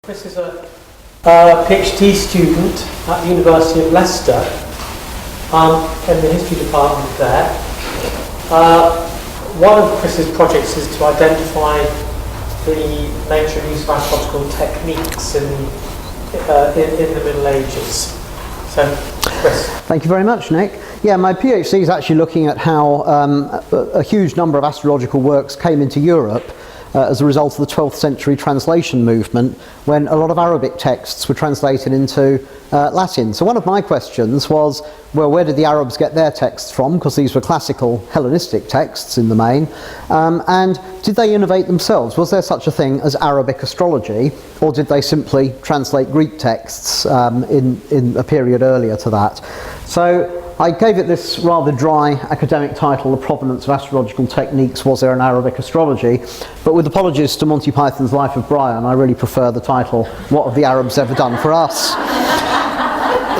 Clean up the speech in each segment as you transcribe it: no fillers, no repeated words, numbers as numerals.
Chris is a PhD student at the University of Leicester in the history department there. One of Chris's projects is to identify the nature and use of astrological techniques in the Middle Ages. So, Chris. Thank you very much, Nick. Yeah, my PhD is actually looking at how a huge number of astrological works came into Europe as a result of the 12th century translation movement, when a lot of Arabic texts were translated into Latin. So one of my questions was, well, where did the Arabs get their texts from? Because these were classical Hellenistic texts in the main. And did they innovate themselves? Was there such a thing as Arabic astrology, or did they simply translate Greek texts in a period earlier to that? So I gave it this rather dry academic title, The Provenance of Astrological Techniques, Was There an Arabic Astrology? But with apologies to Monty Python's Life of Brian, I really prefer the title, What Have the Arabs Ever Done for Us?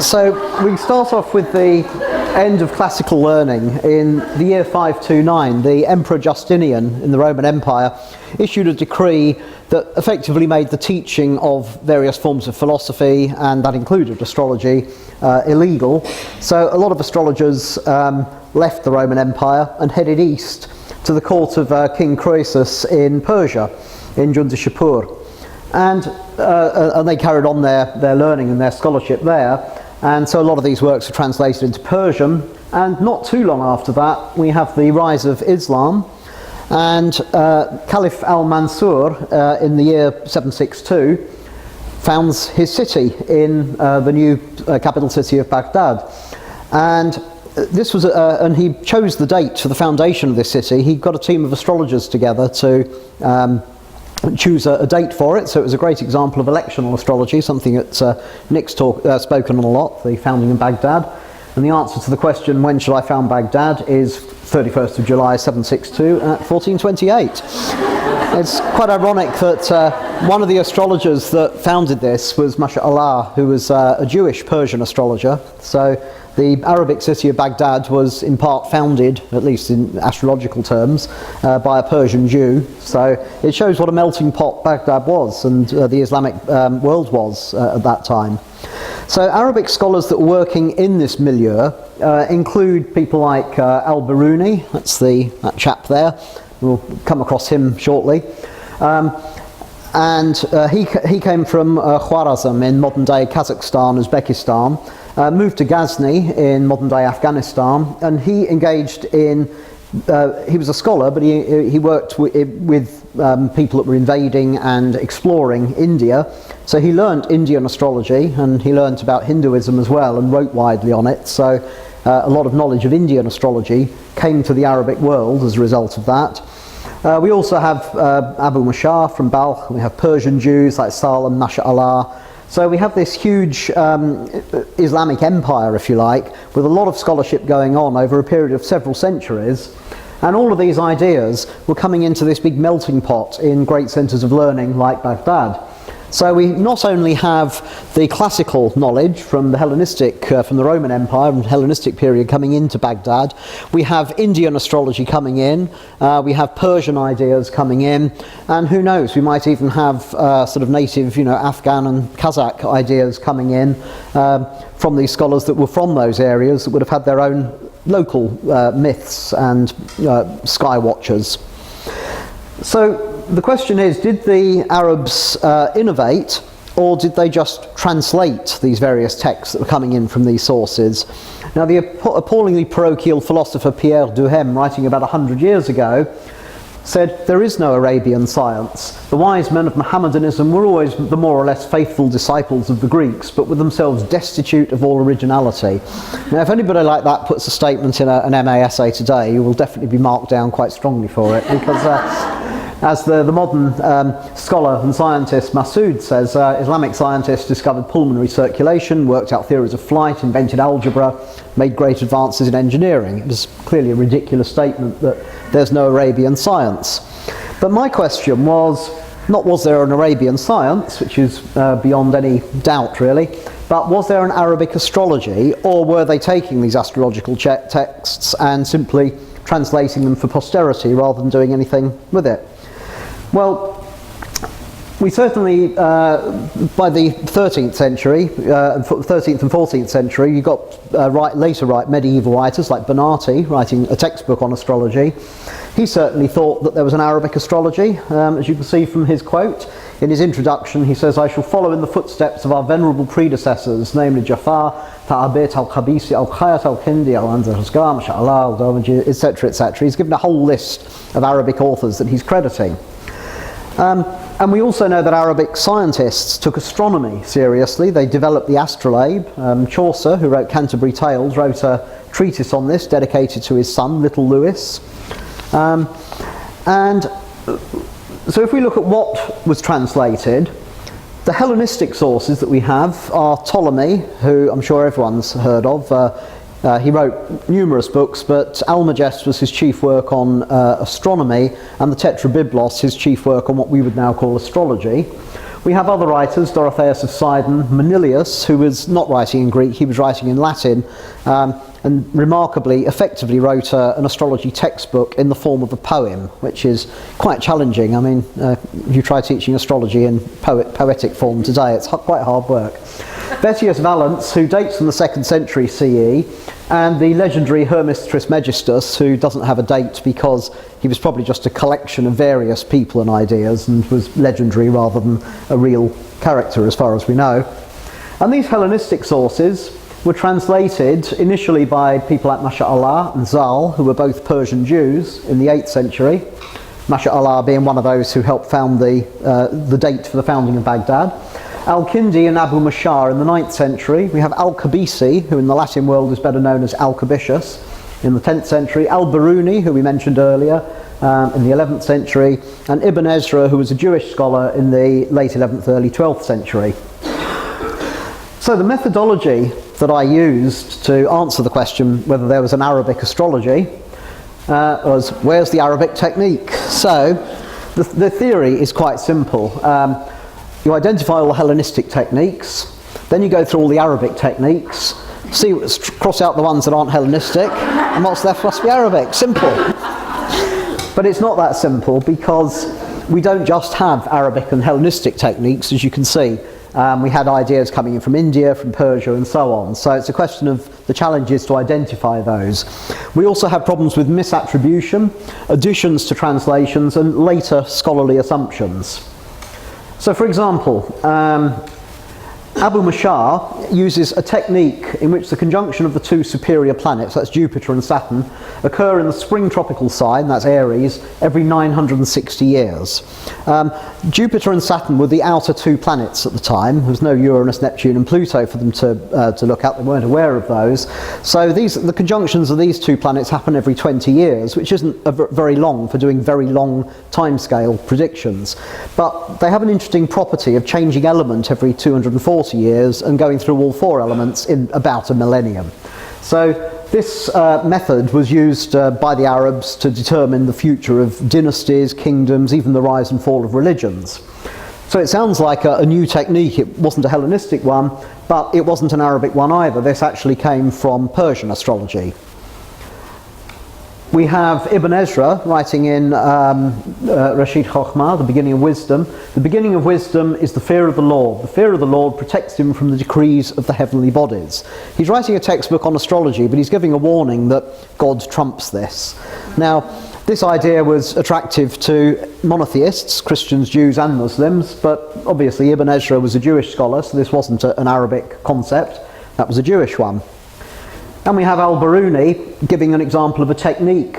So we start off with the end of classical learning. In the year 529, the Emperor Justinian in the Roman Empire issued a decree that effectively made the teaching of various forms of philosophy, and that included astrology, illegal. So a lot of astrologers left the Roman Empire and headed east to the court of King Croesus in Persia, in Jundishapur. And they carried on their learning and their scholarship there. And so a lot of these works were translated into Persian. And not too long after that, we have the rise of Islam. And Caliph al-Mansur, in the year 762, founds his city in the new capital city of Baghdad. And this was, and he chose the date for the foundation of this city. He got a team of astrologers together to choose a date for it. So it was a great example of electional astrology, something that Nick's spoken on a lot, the founding in Baghdad. And the answer to the question, when shall I found Baghdad, is 31st of July 762 at 1428. It's quite ironic that one of the astrologers that founded this was Masha'Allah, who was a Jewish Persian astrologer. So the Arabic city of Baghdad was in part founded, at least in astrological terms, by a Persian Jew. So it shows what a melting pot Baghdad was, and the Islamic world was at that time. So Arabic scholars that were working in this milieu include people like al-Biruni, that's that chap there. We'll come across him shortly. And he came from Khwarazm in modern-day Kazakhstan, Uzbekistan, moved to Ghazni in modern-day Afghanistan, and he engaged in, he was a scholar, but he worked with people that were invading and exploring India. So he learnt Indian astrology, and he learnt about Hinduism as well, and wrote widely on it. So a lot of knowledge of Indian astrology came to the Arabic world as a result of that. We also have Abu Mashar from Balkh. We have Persian Jews like Salam, Masha'Allah. So we have this huge Islamic empire, if you like, with a lot of scholarship going on over a period of several centuries. And all of these ideas were coming into this big melting pot in great centres of learning like Baghdad. So we not only have the classical knowledge from the Hellenistic, from the Roman Empire and Hellenistic period coming into Baghdad, we have Indian astrology coming in, we have Persian ideas coming in, and who knows, we might even have sort of native, Afghan and Kazakh ideas coming in from these scholars that were from those areas that would have had their own local myths and sky watchers. So the question is, did the Arabs innovate, or did they just translate these various texts that were coming in from these sources? Now, the appallingly parochial philosopher Pierre Duhem, writing about 100 years ago, said, there is no Arabian science. The wise men of Mohammedanism were always the more or less faithful disciples of the Greeks, but were themselves destitute of all originality. Now, if anybody like that puts a statement in an MA essay today, you will definitely be marked down quite strongly for it, because as the modern scholar and scientist Masood says, Islamic scientists discovered pulmonary circulation, worked out theories of flight, invented algebra, made great advances in engineering. It was clearly a ridiculous statement that there's no Arabian science. But my question was, not was there an Arabian science, which is beyond any doubt really, but was there an Arabic astrology, or were they taking these astrological texts and simply translating them for posterity rather than doing anything with it? Well, We certainly, by the 13th century, 13th and 14th century, you got later medieval writers like Bernati writing a textbook on astrology. He certainly thought that there was an Arabic astrology, as you can see from his quote. In his introduction, he says, "I shall follow in the footsteps of our venerable predecessors, namely Jafar, Ta'abit al-Khabisi, al-Khayat al-Kindi, al-Anzar-Asgar, Masha'Allah, al-Dawmaji, etc., etc." He's given a whole list of Arabic authors that he's crediting. And we also know that Arabic scientists took astronomy seriously. They developed the astrolabe. Chaucer, who wrote Canterbury Tales, wrote a treatise on this dedicated to his son, little Lewis. And so if we look at what was translated, the Hellenistic sources that we have are Ptolemy, who I'm sure everyone's heard of. He wrote numerous books, but Almagest was his chief work on astronomy, and the Tetrabiblos his chief work on what we would now call astrology. We have other writers, Dorotheus of Sidon, Manilius, who was not writing in Greek, he was writing in Latin, and remarkably, effectively wrote an astrology textbook in the form of a poem, which is quite challenging. I mean, if you try teaching astrology in poetic form today, it's quite hard work. Vettius Valens, who dates from the 2nd century CE, and the legendary Hermes Trismegistus, who doesn't have a date because he was probably just a collection of various people and ideas and was legendary rather than a real character as far as we know. And these Hellenistic sources were translated initially by people like Masha'Allah and Zal, who were both Persian Jews in the 8th century. Masha'Allah being one of those who helped found the date for the founding of Baghdad. Al-Kindi and Abu Mashar in the 9th century. We have Al-Kabisi, who in the Latin world is better known as Al-Kabishus, in the 10th century. Al-Biruni, who we mentioned earlier, in the 11th century. And Ibn Ezra, who was a Jewish scholar in the late 11th, early 12th century. So the methodology that I used to answer the question whether there was an Arabic astrology was, where's the Arabic technique? So the theory is quite simple. You identify all the Hellenistic techniques, then you go through all the Arabic techniques, cross out the ones that aren't Hellenistic, and what's left must be Arabic. Simple. But it's not that simple, because we don't just have Arabic and Hellenistic techniques, as you can see. We had ideas coming in from India, from Persia, and so on. So it's a question of the challenges to identify those. We also have problems with misattribution, additions to translations, and later scholarly assumptions. So for example, Abu Mashar uses a technique in which the conjunction of the two superior planets, that's Jupiter and Saturn, occur in the spring tropical sign, that's Aries, every 960 years. Jupiter and Saturn were the outer two planets at the time. There was no Uranus, Neptune and Pluto for them to look at. They weren't aware of those. So the conjunctions of these two planets happen every 20 years, which isn't very long for doing very long timescale predictions. But they have an interesting property of changing element every 240 years and going through all four elements in about a millennium. So this method was used by the Arabs to determine the future of dynasties, kingdoms, even the rise and fall of religions. So it sounds like a new technique. It wasn't a Hellenistic one, but it wasn't an Arabic one either. This actually came from Persian astrology. We have Ibn Ezra writing in Rashid Chokhmah, the beginning of wisdom. The beginning of wisdom is the fear of the Lord. The fear of the Lord protects him from the decrees of the heavenly bodies. He's writing a textbook on astrology, but he's giving a warning that God trumps this. Now, this idea was attractive to monotheists, Christians, Jews and Muslims, but obviously Ibn Ezra was a Jewish scholar, so this wasn't an Arabic concept, that was a Jewish one. And we have Al-Biruni giving an example of a technique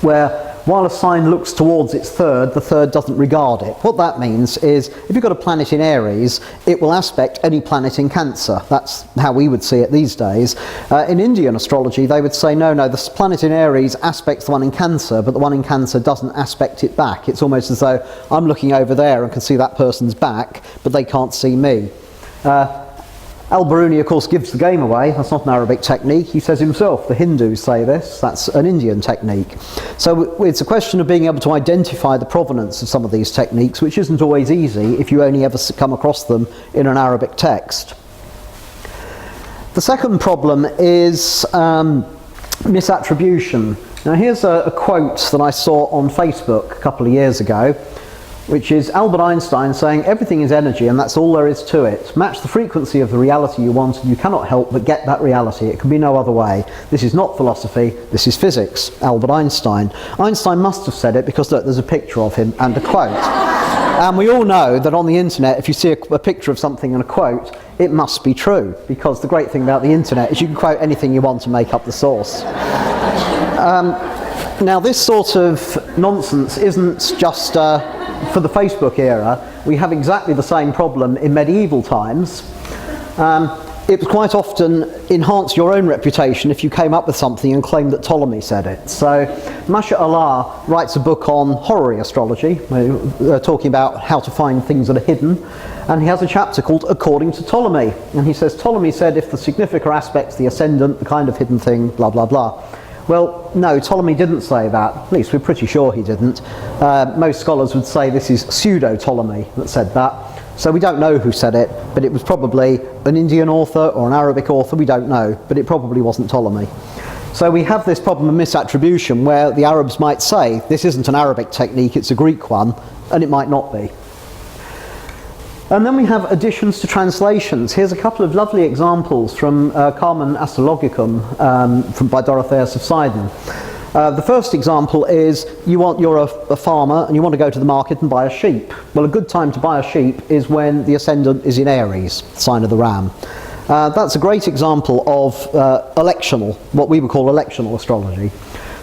where while a sign looks towards its third, the third doesn't regard it. What that means is if you've got a planet in Aries, it will aspect any planet in Cancer. That's how we would see it these days. In Indian astrology, they would say, no, the planet in Aries aspects the one in Cancer, but the one in Cancer doesn't aspect it back. It's almost as though I'm looking over there and can see that person's back, but they can't see me. Al-Biruni, of course, gives the game away. That's not an Arabic technique. He says himself, the Hindus say this. That's an Indian technique. So it's a question of being able to identify the provenance of some of these techniques, which isn't always easy if you only ever come across them in an Arabic text. The second problem is misattribution. Now here's a quote that I saw on Facebook a couple of years ago. which is Albert Einstein saying everything is energy and that's all there is to it. Match the frequency of the reality you want and you cannot help but get that reality. It can be no other way. This is not philosophy, this is physics. Albert Einstein. Einstein must have said it because look, there's a picture of him and a quote. And we all know that on the internet, if you see a picture of something and a quote, it must be true, because the great thing about the internet is you can quote anything you want to make up the source. Now this sort of nonsense isn't just for the Facebook era. We have exactly the same problem in medieval times. It would quite often enhance your own reputation if you came up with something and claimed that Ptolemy said it. So Masha Allah writes a book on horary astrology, talking about how to find things that are hidden, and he has a chapter called According to Ptolemy, and he says Ptolemy said if the significa aspect's the ascendant, the kind of hidden thing, blah blah blah. Well, no, Ptolemy didn't say that. At least we're pretty sure he didn't. Most scholars would say this is pseudo-Ptolemy that said that. So we don't know who said it, but it was probably an Indian author or an Arabic author, we don't know, but it probably wasn't Ptolemy. So we have this problem of misattribution where the Arabs might say, this isn't an Arabic technique, it's a Greek one, and it might not be. And then we have additions to translations. Here's a couple of lovely examples from Carmen Astrologicum by Dorotheus of Sidon. The first example is you're a farmer and you want to go to the market and buy a sheep. Well, a good time to buy a sheep is when the ascendant is in Aries, sign of the ram. That's a great example of electional, what we would call electional astrology.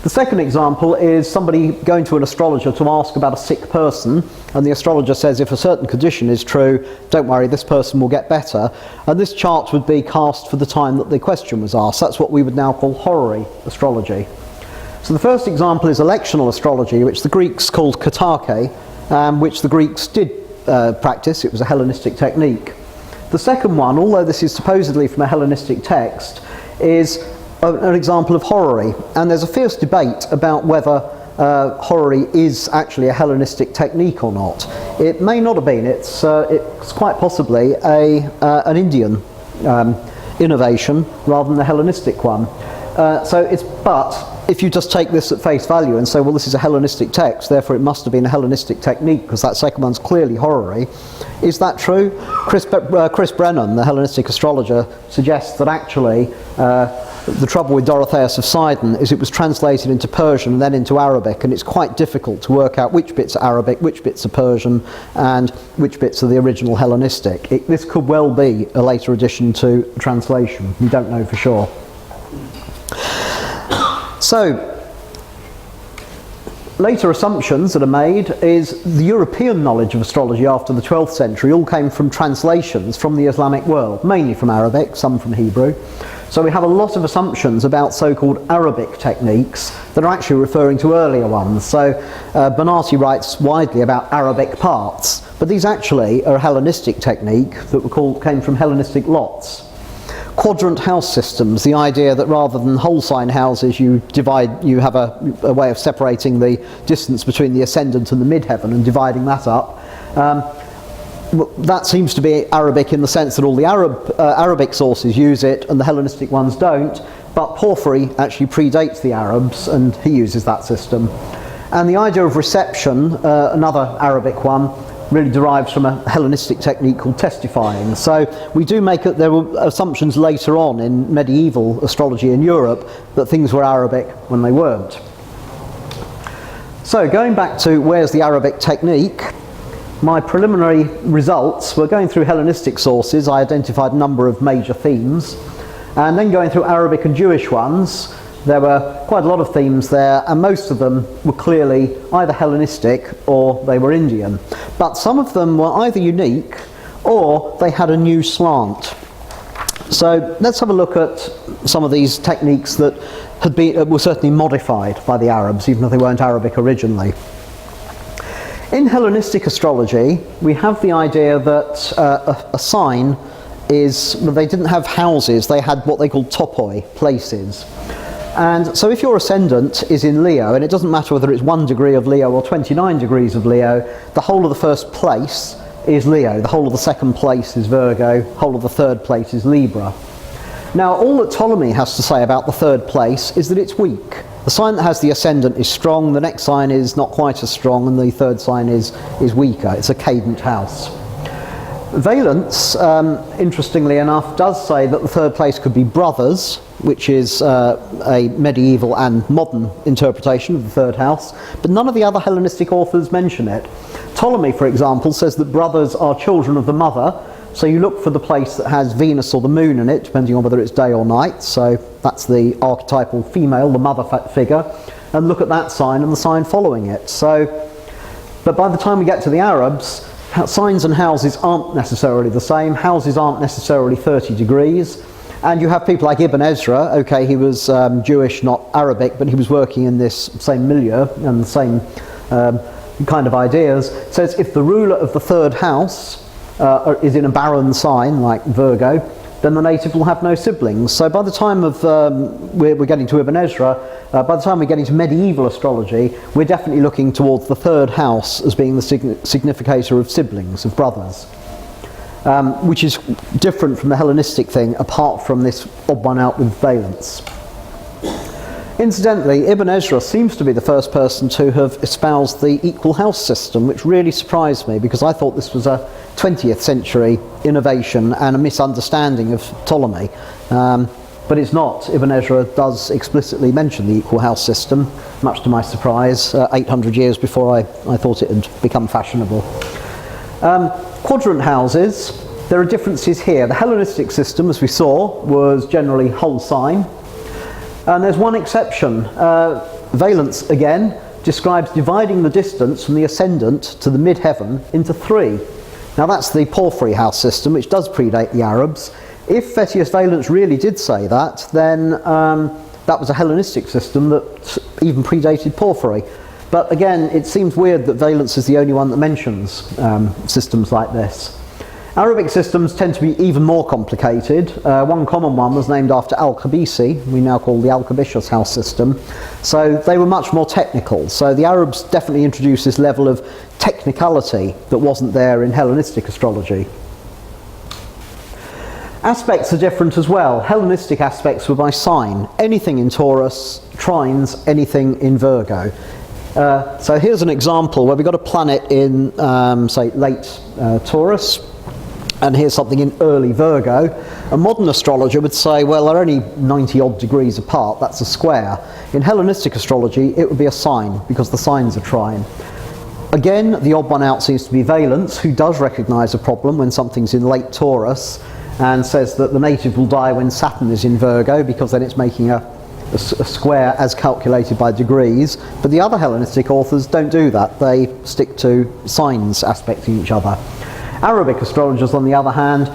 The second example is somebody going to an astrologer to ask about a sick person, and the astrologer says if a certain condition is true, don't worry, this person will get better. And this chart would be cast for the time that the question was asked. That's what we would now call horary astrology. So the first example is electional astrology, which the Greeks called katake, which the Greeks did practice. It was a Hellenistic technique. The second one, although this is supposedly from a Hellenistic text, is an example of horary, and there's a fierce debate about whether horary is actually a Hellenistic technique or not. It may not have been. It's quite possibly an Indian innovation rather than the Hellenistic one. But if you just take this at face value and say, well, this is a Hellenistic text, therefore it must have been a Hellenistic technique because that second one's clearly horary. Is that true? Chris Brennan, the Hellenistic astrologer, suggests that actually the trouble with Dorotheus of Sidon is it was translated into Persian and then into Arabic, and it's quite difficult to work out which bits are Arabic, which bits are Persian, and which bits are the original Hellenistic. This could well be a later addition to translation. We don't know for sure. So, later assumptions that are made is the European knowledge of astrology after the 12th century all came from translations from the Islamic world, mainly from Arabic, some from Hebrew. So we have a lot of assumptions about so-called Arabic techniques that are actually referring to earlier ones. So Bonatti writes widely about Arabic parts, but these actually are a Hellenistic technique that came from Hellenistic lots. Quadrant house systems, the idea that rather than whole sign houses you have a way of separating the distance between the ascendant and the midheaven and dividing that up. That seems to be Arabic in the sense that all the Arabic sources use it and the Hellenistic ones don't, but Porphyry actually predates the Arabs and he uses that system. And the idea of reception, another Arabic one, really derives from a Hellenistic technique called testifying. So we do there were assumptions later on in medieval astrology in Europe that things were Arabic when they weren't. So going back to where's the Arabic technique, my preliminary results were going through Hellenistic sources. I identified a number of major themes, and then going through Arabic and Jewish ones. There were quite a lot of themes there, and most of them were clearly either Hellenistic or they were Indian. But some of them were either unique or they had a new slant. So let's have a look at some of these techniques that were certainly modified by the Arabs, even if they weren't Arabic originally. In Hellenistic astrology, we have the idea that a sign they didn't have houses, they had what they called topoi, places. And so if your ascendant is in Leo, and it doesn't matter whether it's 1 degree of Leo or 29 degrees of Leo, the whole of the first place is Leo, the whole of the second place is Virgo, the whole of the third place is Libra. Now all that Ptolemy has to say about the third place is that it's weak. The sign that has the ascendant is strong, the next sign is not quite as strong, and the third sign is weaker. It's a cadent house. Valence, interestingly enough, does say that the third place could be brothers, which is a medieval and modern interpretation of the third house, but none of the other Hellenistic authors mention it. Ptolemy, for example, says that brothers are children of the mother, so you look for the place that has Venus or the moon in it, depending on whether it's day or night, so that's the archetypal female, the mother figure, and look at that sign and the sign following it. But by the time we get to the Arabs, signs and houses aren't necessarily the same, houses aren't necessarily 30 degrees, and you have people like Ibn Ezra. Okay, he was Jewish, not Arabic, but he was working in this same milieu and the same kind of ideas. It says if the ruler of the third house is in a barren sign like Virgo, then the native will have no siblings. So by the time of we're getting to Ibn Ezra, by the time we're getting to medieval astrology, we're definitely looking towards the third house as being the significator of siblings, of brothers, which is different from the Hellenistic thing, apart from this odd one out with valence. Incidentally, Ibn Ezra seems to be the first person to have espoused the equal house system, which really surprised me because I thought this was a 20th century innovation and a misunderstanding of Ptolemy. But it's not. Ibn Ezra does explicitly mention the equal house system, much to my surprise, 800 years before I thought it had become fashionable. Quadrant houses, there are differences here. The Hellenistic system, as we saw, was generally whole sign. And there's one exception. Valence, again, describes dividing the distance from the ascendant to the midheaven into 3. Now that's the Porphyry house system, which does predate the Arabs. If Vettius Valence really did say that, then that was a Hellenistic system that even predated Porphyry. But again, it seems weird that Valence is the only one that mentions systems like this. Arabic systems tend to be even more complicated. One common one was named after Al-Qabisi, we now call the Al-Qabishus house system. So they were much more technical. So the Arabs definitely introduced this level of technicality that wasn't there in Hellenistic astrology. Aspects are different as well. Hellenistic aspects were by sign. Anything in Taurus, trines, anything in Virgo. So here's an example where we've got a planet in, say, late Taurus, and here's something in early Virgo. A modern astrologer would say, well, they're only 90 odd degrees apart, that's a square. In Hellenistic astrology, it would be a sign, because the signs are trine. Again, the odd one out seems to be Valence, who does recognise a problem when something's in late Taurus, and says that the native will die when Saturn is in Virgo, because then it's making a square as calculated by degrees. But the other Hellenistic authors don't do that, they stick to signs aspecting each other. Arabic astrologers, on the other hand,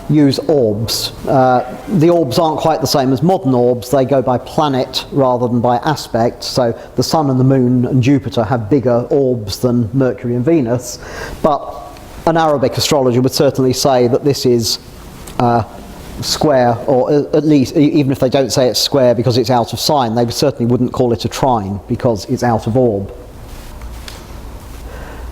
use orbs. The orbs aren't quite the same as modern orbs, they go by planet rather than by aspect, so the Sun and the Moon and Jupiter have bigger orbs than Mercury and Venus, but an Arabic astrologer would certainly say that this is square, or at least, even if they don't say it's square because it's out of sign, they certainly wouldn't call it a trine because it's out of orb.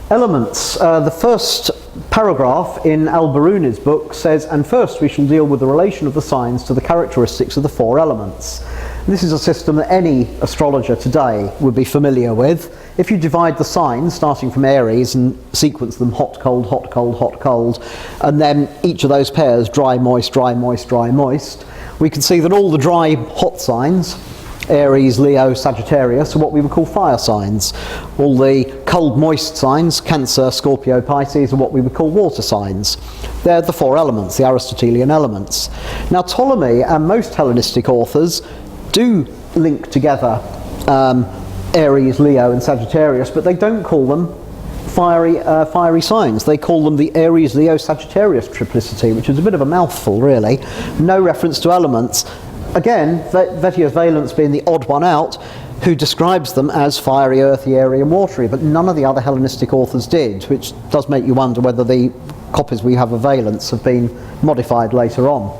Elements. The first paragraph in Al-Biruni's book says, and first we shall deal with the relation of the signs to the characteristics of the 4 elements. This is a system that any astrologer today would be familiar with. If you divide the signs, starting from Aries, and sequence them hot, cold, hot, cold, hot, cold, and then each of those pairs, dry, moist, dry, moist, dry, moist, we can see that all the dry, hot signs, Aries, Leo, Sagittarius, are what we would call fire signs. All the cold, moist signs, Cancer, Scorpio, Pisces, are what we would call water signs. They're the 4 elements, the Aristotelian elements. Now Ptolemy and most Hellenistic authors do link together Aries, Leo and Sagittarius, but they don't call them fiery signs. They call them the Aries, Leo, Sagittarius triplicity, which is a bit of a mouthful really. No reference to elements. Again, Vettius Valence being the odd one out, who describes them as fiery, earthy, airy and watery, but none of the other Hellenistic authors did, which does make you wonder whether the copies we have of Valence have been modified later on.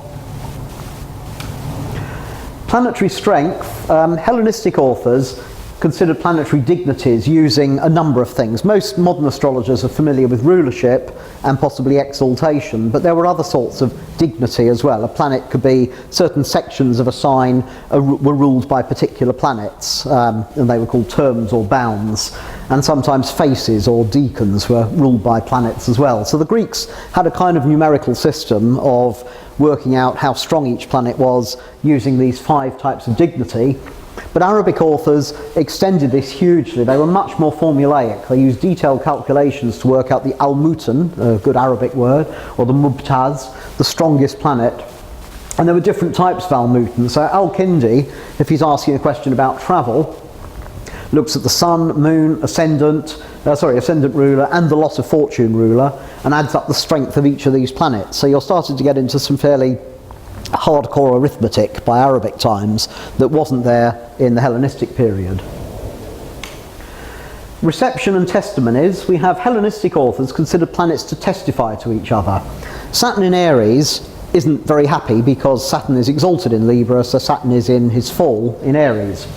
Planetary strength. Hellenistic authors considered planetary dignities using a number of things. Most modern astrologers are familiar with rulership and possibly exaltation, but there were other sorts of dignity as well. A planet could be, certain sections of a sign were ruled by particular planets, and they were called terms or bounds, and sometimes faces or decans were ruled by planets as well. So the Greeks had a kind of numerical system of working out how strong each planet was using these 5 types of dignity. But Arabic authors extended this hugely. They were much more formulaic. They used detailed calculations to work out the al-mutan, a good Arabic word, or the mubtaz, the strongest planet. And there were different types of al-mutan. So al-Kindi, if he's asking a question about travel, looks at the sun, moon, ascendant ruler and the lot of fortune ruler, and adds up the strength of each of these planets. So you're starting to get into some fairly hardcore arithmetic by Arabic times that wasn't there in the Hellenistic period. Reception and testimonies. We have Hellenistic authors considered planets to testify to each other. Saturn in Aries isn't very happy because Saturn is exalted in Libra, so Saturn is in his fall in Aries.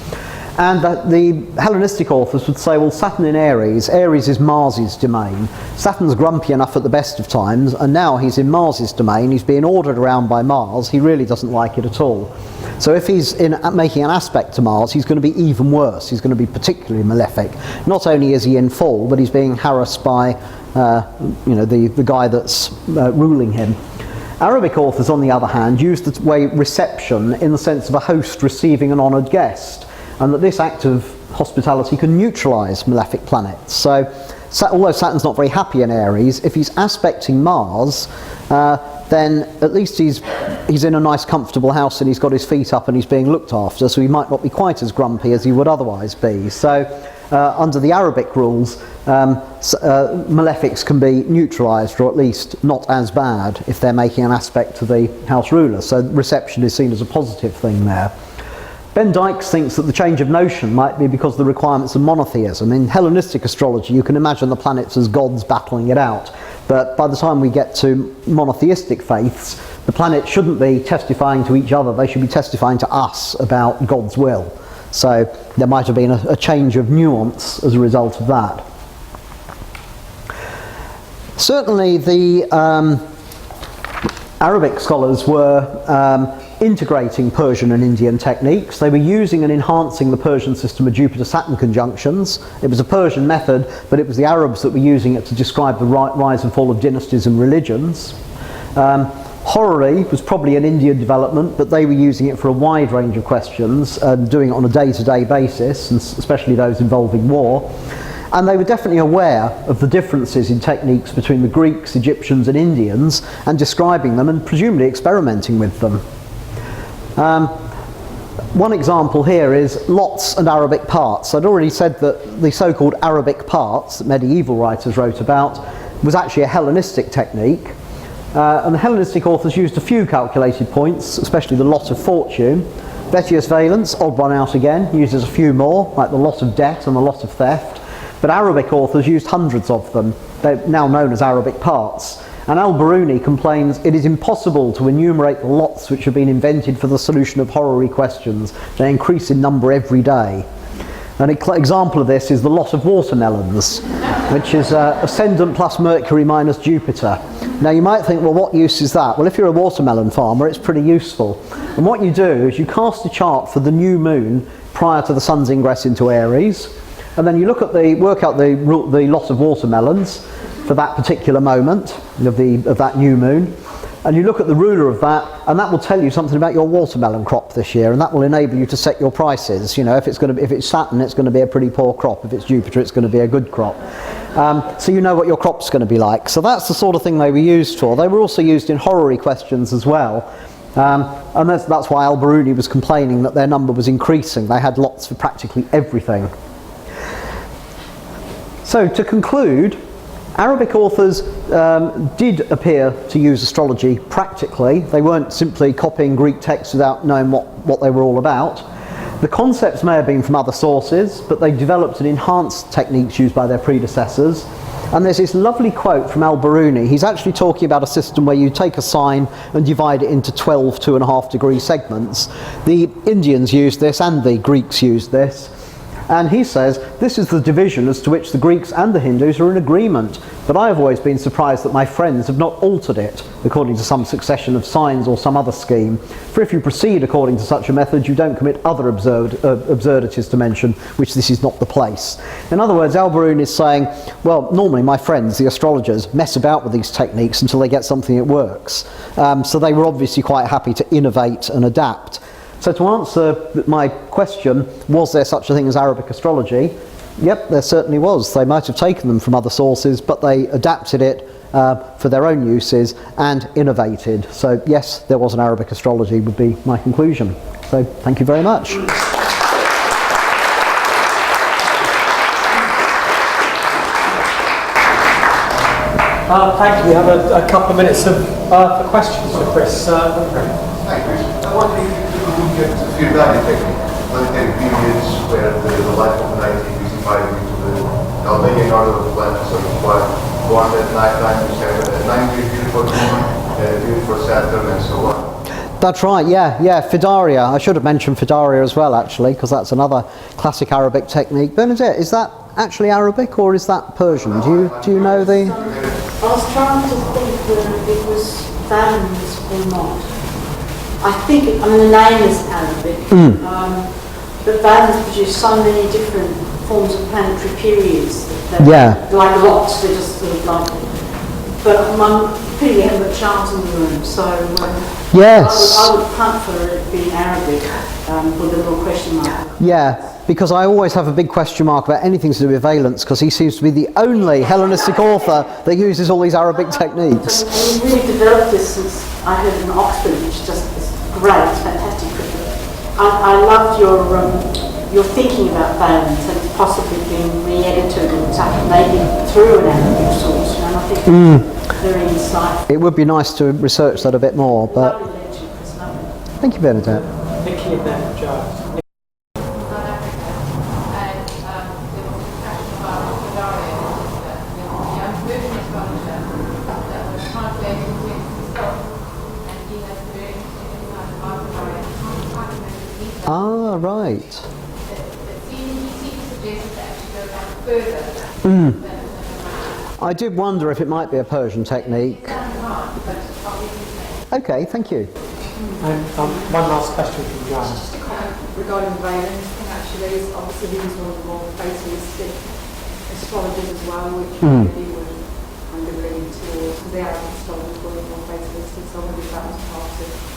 And the Hellenistic authors would say, well, Saturn in Aries is Mars's domain. Saturn's grumpy enough at the best of times, and now he's in Mars's domain, he's being ordered around by Mars, he really doesn't like it at all. So if he's making an aspect to Mars, he's going to be even worse, he's going to be particularly malefic. Not only is he in fall, but he's being harassed by the guy that's ruling him. Arabic authors, on the other hand, use the way reception in the sense of a host receiving an honoured guest, and that this act of hospitality can neutralise malefic planets. So although Saturn's not very happy in Aries, if he's aspecting Mars, then at least he's in a nice comfortable house and he's got his feet up and he's being looked after, so he might not be quite as grumpy as he would otherwise be. So under the Arabic rules, malefics can be neutralised, or at least not as bad if they're making an aspect to the house ruler. So reception is seen as a positive thing there. Ben Dykes thinks that the change of notion might be because of the requirements of monotheism. In Hellenistic astrology, you can imagine the planets as gods battling it out. But by the time we get to monotheistic faiths, the planets shouldn't be testifying to each other, they should be testifying to us about God's will. So there might have been a change of nuance as a result of that. Certainly the Arabic scholars were integrating Persian and Indian techniques. They were using and enhancing the Persian system of Jupiter-Saturn conjunctions. It was a Persian method, but it was the Arabs that were using it to describe the rise and fall of dynasties and religions. Horary was probably an Indian development, but they were using it for a wide range of questions, doing it on a day-to-day basis, and especially those involving war. And they were definitely aware of the differences in techniques between the Greeks, Egyptians and Indians, and describing them and presumably experimenting with them. One example here is lots and Arabic parts. I'd already said that the so-called Arabic parts that medieval writers wrote about was actually a Hellenistic technique. And the Hellenistic authors used a few calculated points, especially the lot of fortune. Vettius Valens, odd one out again, uses a few more, like the lot of debt and the lot of theft. But Arabic authors used hundreds of them. They're now known as Arabic parts. And Al-Biruni complains it is impossible to enumerate the lots which have been invented for the solution of horary questions. They increase in number every day. An example of this is the lot of watermelons, which is ascendant plus Mercury minus Jupiter. Now you might think, well, what use is that? Well, if you're a watermelon farmer, it's pretty useful. And what you do is you cast a chart for the new moon prior to the sun's ingress into Aries, and then you look at work out the lot of watermelons for that particular moment of that new moon, and you look at the ruler of that, and that will tell you something about your watermelon crop this year, and that will enable you to set your prices. You know, if it's Saturn, it's going to be a pretty poor crop. If it's Jupiter, it's going to be a good crop. So you know what your crop's going to be like. So that's the sort of thing they were used for. They were also used in horary questions as well. And that's why Al-Biruni was complaining that their number was increasing. They had lots for practically everything. So to conclude, Arabic authors did appear to use astrology practically. They weren't simply copying Greek texts without knowing what they were all about. The concepts may have been from other sources, but they developed and enhanced techniques used by their predecessors. And there's this lovely quote from Al-Biruni. He's actually talking about a system where you take a sign and divide it into 12 2.5 degree segments. The Indians used this and the Greeks used this. And he says, this is the division as to which the Greeks and the Hindus are in agreement, but I have always been surprised that my friends have not altered it, according to some succession of signs or some other scheme. For if you proceed according to such a method, you don't commit other absurdities to mention, which this is not the place. In other words, Al-Biruni is saying, well, normally my friends, the astrologers, mess about with these techniques until they get something that works. So they were obviously quite happy to innovate and adapt. So to answer my question, was there such a thing as Arabic astrology? Yep, there certainly was. They might have taken them from other sources, but they adapted it for their own uses and innovated. So yes, there was an Arabic astrology, would be my conclusion. So thank you very much. Thank you. We have a couple of minutes for questions for Chris. Thank you. I wonder if you could look at the Firdani technique, planetary periods where the light of the night is divided into the Albanian order of the planets, so it's one at night time, you have a 9 period for Moon, a period for Saturn, and so on. That's right, yeah, Fidaria. I should have mentioned Fidaria as well, actually, because that's another classic Arabic technique. Bernadette, is that actually Arabic or is that Persian? Do you know the... I was trying to think whether it was Valens or not. I think, the name is Arabic, but Valens produced so many different forms of planetary periods that like lots, they're just sort of like, but I'm pretty haven't got charms in the room, so yes. I would punt for it being Arabic with a little question mark. Yeah. Because I always have a big question mark about anything to do with Valence, because he seems to be the only Hellenistic author that uses all these Arabic techniques. And he really developed this since I heard in Oxford, which just is great, it's fantastic. I loved your thinking about Valence and possibly being re-edited and maybe through an Arabic source, and I think it's very insightful. It would be nice to research that a bit more, but... Lovely lecture, Chris, lovely. Thank you, Bernadette. Vicky and then Giles. Ah, right. I did wonder if it might be a Persian technique. Okay, thank you. And one last question from Giles. Just a comment regarding the Valence thing, actually, is obviously these were the more fatalistic astrologers as well, which really were kind of leaning towards, because the Arab astrologers were more fatalistic, so I wonder if that was part of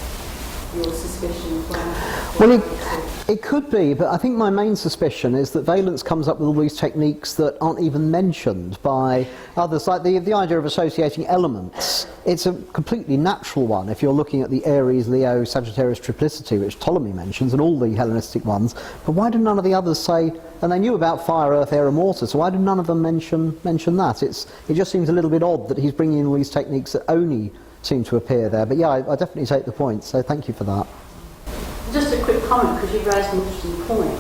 your suspicion as well. Well, it could be, but I think my main suspicion is that Valence comes up with all these techniques that aren't even mentioned by others, like the idea of associating elements. It's a completely natural one if you're looking at the Aries, Leo, Sagittarius triplicity, which Ptolemy mentions, and all the Hellenistic ones. But why do none of the others say, and they knew about fire, earth, air and water, so why do none of them mention that? It just seems a little bit odd that he's bringing in all these techniques that only seem to appear there. But yeah, I definitely take the point, so thank you for that. Just a quick comment, because you've raised an interesting point.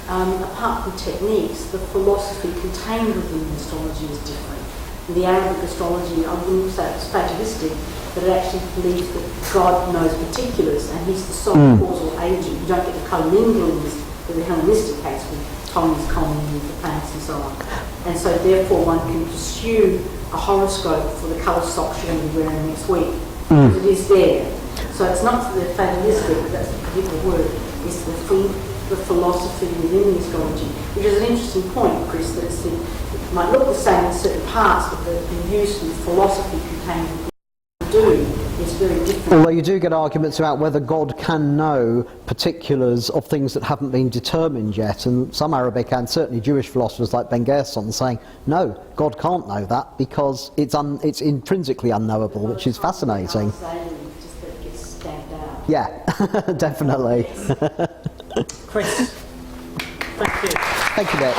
Apart from techniques, the philosophy contained within astrology is different. In the Arabic astrology, I wouldn't say it's fatalistic, but it actually believes that God knows particulars and he's the sole causal agent. You don't get the comminglings in the Hellenistic case with Ptolemy's commingling with the planets and so on. And so therefore one can pursue a horoscope for the colour socks you're going to be wearing next week. Because it is there. So it's not the fatalistic, that's the particular word, it's the philosophy within the astrology, which is an interesting point, Chris, that it might look the same in certain parts, but the use of the philosophy contained within what you do is very different. Although you do get arguments about whether God can know particulars of things that haven't been determined yet, and some Arabic and certainly Jewish philosophers like Ben Gerson saying, no, God can't know that because it's intrinsically unknowable, which is fascinating. Yeah, definitely. Chris, thank you. Thank you, Nick.